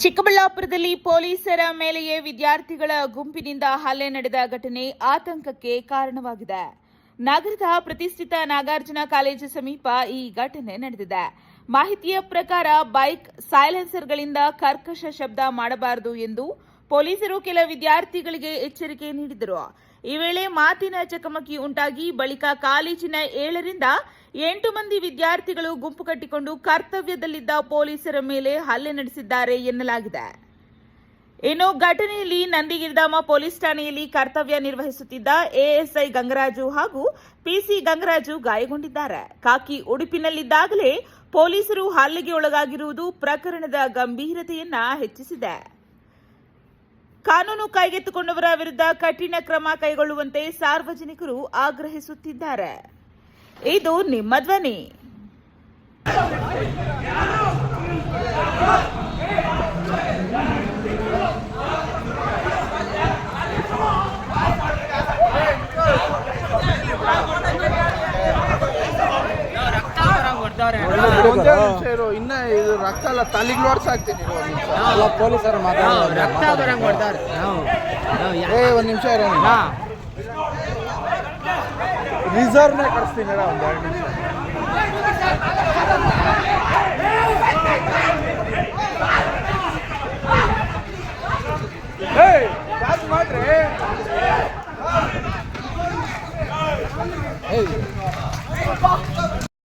ಚಿಕ್ಕಬಳ್ಳಾಪುರದಲ್ಲಿ ಪೊಲೀಸರ ಮೇಲೆಯೇ ವಿದ್ಯಾರ್ಥಿಗಳ ಗುಂಪಿನಿಂದ ಹಲ್ಲೆ ನಡೆದ ಘಟನೆ ಆತಂಕಕ್ಕೆ ಕಾರಣವಾಗಿದೆ. ನಗರದ ಪ್ರತಿಷ್ಠಿತ ನಾಗಾರ್ಜುನ ಕಾಲೇಜು ಸಮೀಪ ಈ ಘಟನೆ ನಡೆದಿದೆ. ಮಾಹಿತಿಯ ಪ್ರಕಾರ ಬೈಕ್ ಸೈಲೆನ್ಸರ್ಗಳಿಂದ ಕರ್ಕಶ ಶಬ್ದ ಮಾಡಬಾರದು ಎಂದು ಪೊಲೀಸರು ಕೆಲ ವಿದ್ಯಾರ್ಥಿಗಳಿಗೆ ಎಚ್ಚರಿಕೆ ನೀಡಿದರು. ಈ ವೇಳೆ ಮಾತಿನ ಚಕಮಕಿ ಉಂಟಾಗಿ ಬಳಿಕ ಕಾಲೇಜಿನ 7ರಿಂದ 8 ಮಂದಿ ವಿದ್ಯಾರ್ಥಿಗಳು ಗುಂಪು ಕಟ್ಟಿಕೊಂಡು ಕರ್ತವ್ಯದಲ್ಲಿದ್ದ ಪೊಲೀಸರ ಮೇಲೆ ಹಲ್ಲೆ ನಡೆಸಿದ್ದಾರೆ ಎನ್ನಲಾಗಿದೆ. ಇನ್ನು ಘಟನೆಯಲ್ಲಿ ನಂದಿಗಿರಿಧಾಮ ಪೊಲೀಸ್ ಠಾಣೆಯಲ್ಲಿ ಕರ್ತವ್ಯ ನಿರ್ವಹಿಸುತ್ತಿದ್ದ ಎಎಸ್ಐ ಗಂಗರಾಜು ಹಾಗೂ ಪಿಸಿ ಗಂಗರಾಜು ಗಾಯಗೊಂಡಿದ್ದಾರೆ. ಖಾಕಿ ಉಡುಪಿನಲ್ಲಿದ್ದಾಗಲೇ ಪೊಲೀಸರು ಹಲ್ಲೆಗೆ ಒಳಗಾಗಿರುವುದು ಪ್ರಕರಣದ ಗಂಭೀರತೆಯನ್ನ ಹೆಚ್ಚಿಸಿದೆ. ಕಾನೂನು ಕೈಗೆತ್ತಿಕೊಂಡವರ ವಿರುದ್ಧ ಕಠಿಣ ಕ್ರಮ ಕೈಗೊಳ್ಳುವಂತೆ ಸಾರ್ವಜನಿಕರು ಆಗ್ರಹಿಸುತ್ತಿದ್ದಾರೆ. ಇದು ನಿಮ್ಮ ಧ್ವನಿ. ಇನ್ನ ಇದು ರಕ್ತ ಎಲ್ಲ ತಲೆಗೆ ನೋಡ್ಸಾಕ್ತೀನಿ. ಪೊಲೀಸರು ರಕ್ತ ಬರಂಗ್ ಕೊಡ್ತಾರೆ. ಒಂದು ನಿಮಿಷ ರಿಸರ್ವ್ನೇ ಕಳಿಸ್ತೀನಿ. ಒಂದು 2 ನಿಮಿಷ